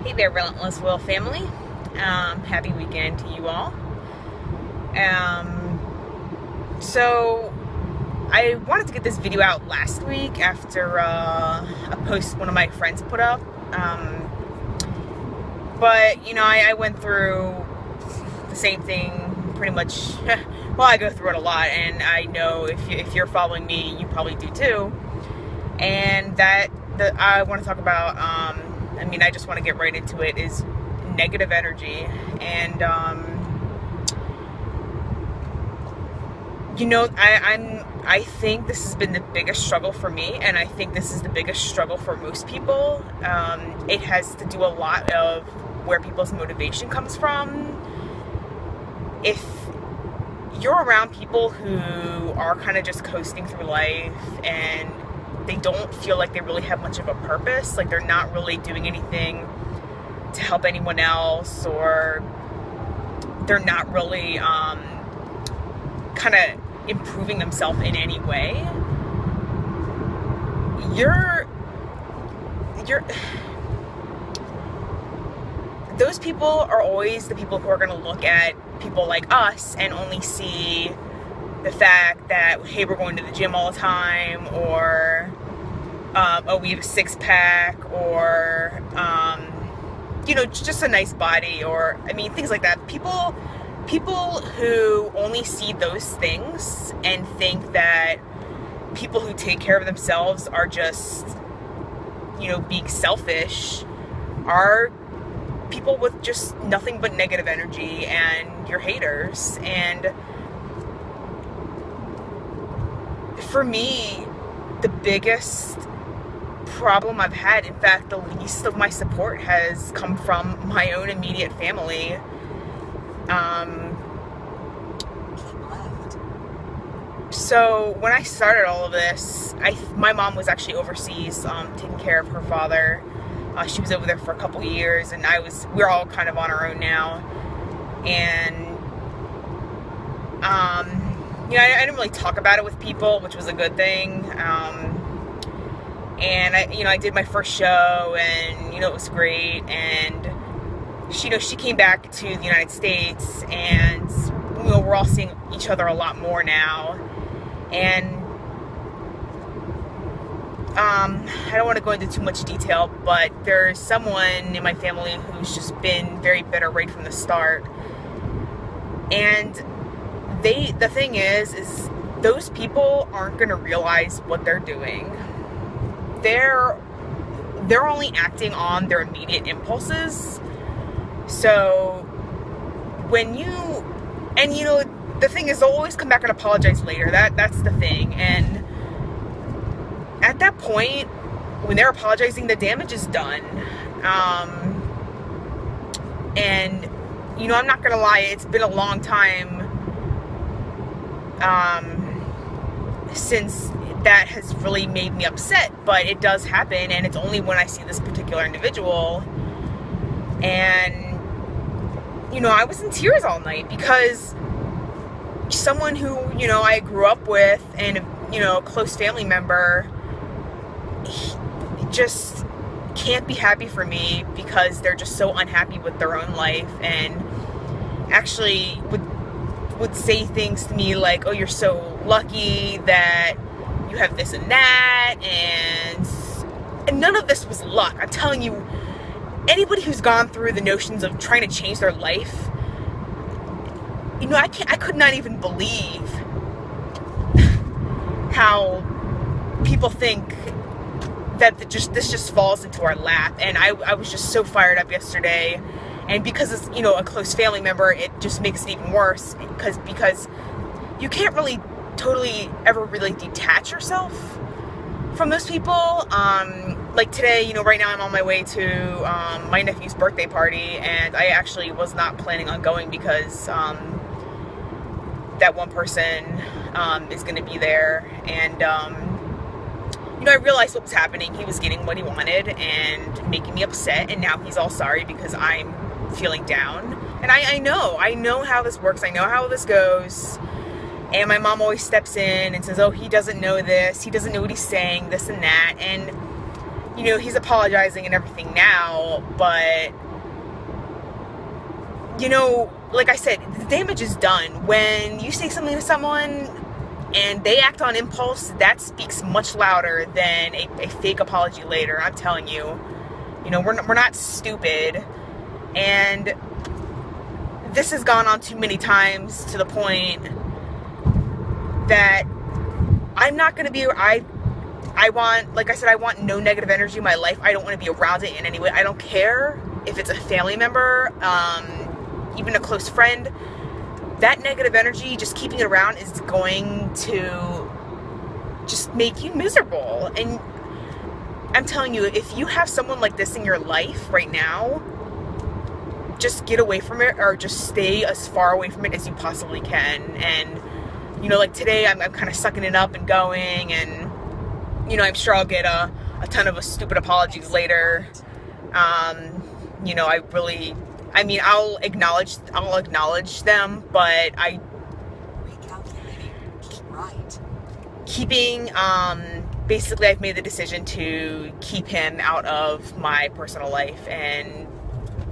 Hey there, Relentless Will family. Happy weekend to you all. So I wanted to get this video out last week after a post one of my friends put up. But you know, I went through the same thing pretty much. Well, I go through it a lot, and I know if you're following me, you probably do too. And I want to talk about. I just want to get right into it. Is negative energy, and I think this has been the biggest struggle for me, and I think this is the biggest struggle for most people. It has to do a lot of where people's motivation comes from. If you're around people who are kind of just coasting through life and they don't feel like they really have much of a purpose, like they're not really doing anything to help anyone else, or they're not really kind of improving themselves in any way, those people are always the people who are going to look at people like us and only see the fact that, hey, we're going to the gym all the time, or oh, we have a six-pack, or just a nice body, or things like that. People who only see those things and think that people who take care of themselves are just being selfish are people with just nothing but negative energy, and you're haters. And for me, the biggest problem I've had, in fact, the least of my support, has come from my own immediate family. So when I started all of this, my mom was actually overseas, taking care of her father. She was over there for a couple years, and we're all kind of on our own now. And I didn't really talk about it with people, which was a good thing. And I did my first show, and it was great. And she came back to the United States, and we're all seeing each other a lot more now. And I don't want to go into too much detail, but there's someone in my family who's just been very bitter right from the start. And the thing is those people aren't going to realize what they're doing. They're only acting on their immediate impulses. So the thing is, they'll always come back and apologize later. That's the thing. And at that point, when they're apologizing, the damage is done. And I'm not gonna lie, it's been a long time since that has really made me upset, but it does happen, and it's only when I see this particular individual. And I was in tears all night, because someone who I grew up with, and a close family member, just can't be happy for me, because they're just so unhappy with their own life, and actually would say things to me like, oh, you're so lucky that you have this and that, and none of this was luck. I'm telling you, anybody who's gone through the notions of trying to change their life, I could not even believe how people think that this just falls into our lap. And I was just so fired up yesterday, and because it's a close family member, it just makes it even worse, because you can't really totally ever really detach yourself from those people. Like today, right now I'm on my way to my nephew's birthday party, and I actually was not planning on going, because that one person is going to be there. And I realized what was happening. He was getting what he wanted and making me upset, and now he's all sorry because I'm feeling down. And I know how this works. I know how this goes. And my mom always steps in and says, oh, he doesn't know this, he doesn't know what he's saying, this and that. And you know, he's apologizing and everything now, but, you know, like I said, the damage is done. When you say something to someone and they act on impulse, that speaks much louder than a fake apology later. I'm telling you. You know, we're not stupid. And this has gone on too many times to the point that I'm not going to be, I want, like I said, I want no negative energy in my life. I don't want to be around it in any way. I don't care if it's a family member, even a close friend. That negative energy, just keeping it around, is going to just make you miserable. And I'm telling you, if you have someone like this in your life right now, just get away from it, or just stay as far away from it as you possibly can. And, you know, like today, I'm kind of sucking it up and going, and, you know, I'm sure I'll get a ton of stupid apologies later. You know, I mean, I'll acknowledge them, but basically I've made the decision to keep him out of my personal life. And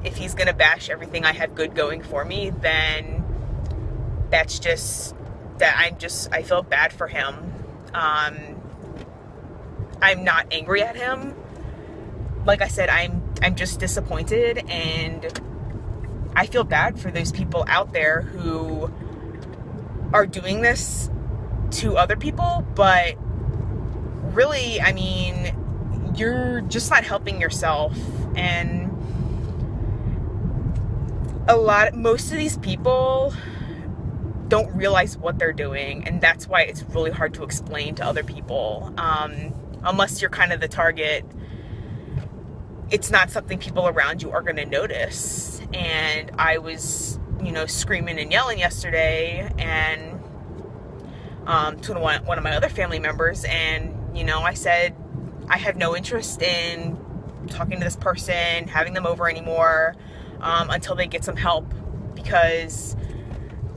if he's gonna bash everything I have good going for me, then that's just that. I feel bad for him. I'm not angry at him. Like I said, I'm just disappointed, and I feel bad for those people out there who are doing this to other people, but really, I mean, you're just not helping yourself. And most of these people don't realize what they're doing, and that's why it's really hard to explain to other people. Unless you're kind of the target, it's not something people around you are going to notice. And I was, you know, screaming and yelling yesterday, and to one of my other family members, and, you know, I said I have no interest in talking to this person, having them over anymore, until they get some help, because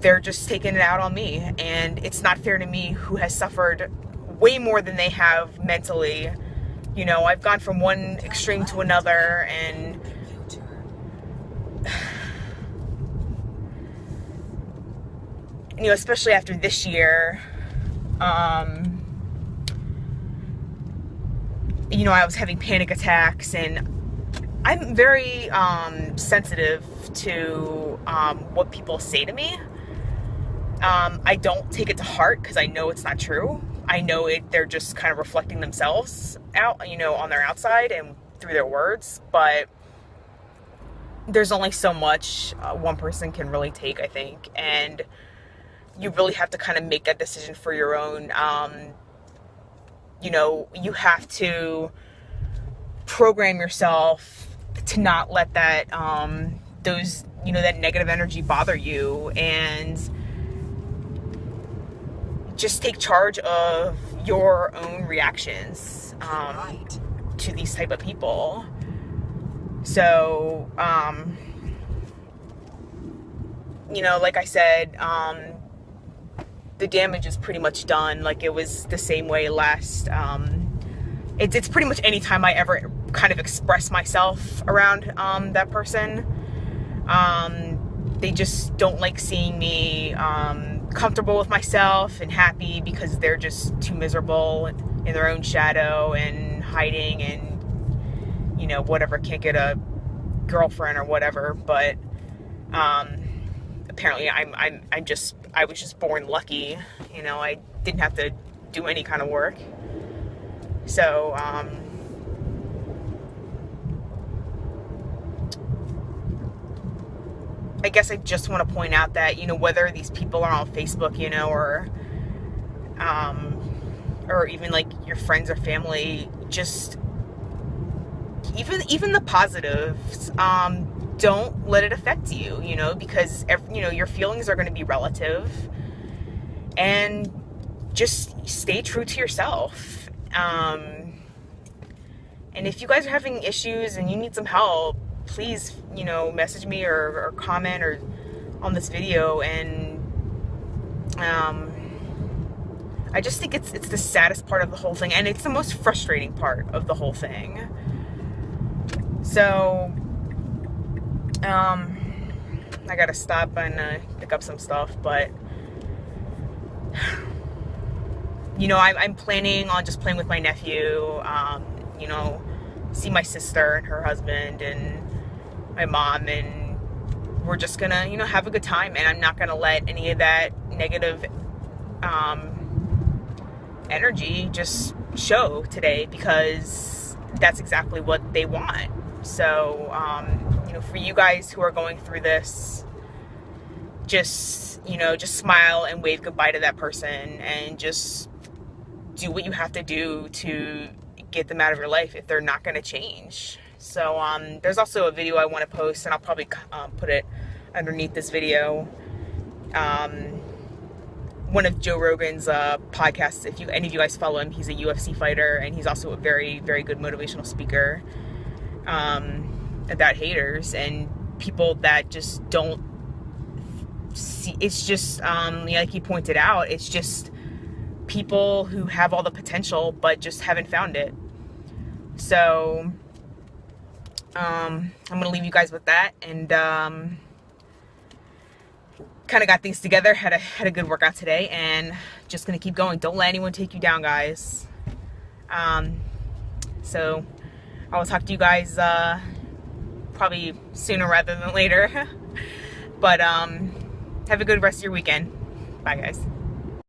they're just taking it out on me, and it's not fair to me, who has suffered way more than they have mentally. You know, I've gone from one extreme to another, and you know, especially after this year, you know, I was having panic attacks, and I'm very sensitive to what people say to me. I don't take it to heart, because I know it's not true. I know they're just kind of reflecting themselves out, you know, on their outside and through their words, but there's only so much one person can really take, I think, and you really have to kind of make that decision for your own. You know, you have to program yourself to not let that, you know, that negative energy bother you, and just take charge of your own reactions to these type of people. So, you know, like I said, the damage is pretty much done. Like, it was the same way last, it's pretty much any time I ever kind of express myself around that person. They just don't like seeing me comfortable with myself and happy, because they're just too miserable in their own shadow and hiding, and, you know, whatever, can't get a girlfriend or whatever. But apparently I was just born lucky. You know, I didn't have to do any kind of work. So I guess I just want to point out that, you know, whether these people are on Facebook, you know, or even like your friends or family, just even the positives, don't let it affect you, you know, because you know, your feelings are going to be relative, and just stay true to yourself. And if you guys are having issues and you need some help, please, you know, message me or comment or on this video, and I just think it's the saddest part of the whole thing, and it's the most frustrating part of the whole thing. So, I gotta stop and pick up some stuff, but you know, I'm planning on just playing with my nephew, you know, see my sister and her husband and my mom, and we're just gonna, you know, have a good time, and I'm not gonna let any of that negative energy just show today, because that's exactly what they want. So, you know, for you guys who are going through this, just, you know, just smile and wave goodbye to that person, and just do what you have to do to get them out of your life if they're not going to change. So, there's also a video I want to post, and I'll probably put it underneath this video. One of Joe Rogan's podcasts, if any of you guys follow him, he's a UFC fighter, and he's also a very, very good motivational speaker about haters and people that just don't see. It's just, like he pointed out, it's just people who have all the potential but just haven't found it. So, I'm going to leave you guys with that, and kind of got things together, had a good workout today, and just gonna keep going. Don't let anyone take you down, guys. So I will talk to you guys probably sooner rather than later. But have a good rest of your weekend. Bye, guys.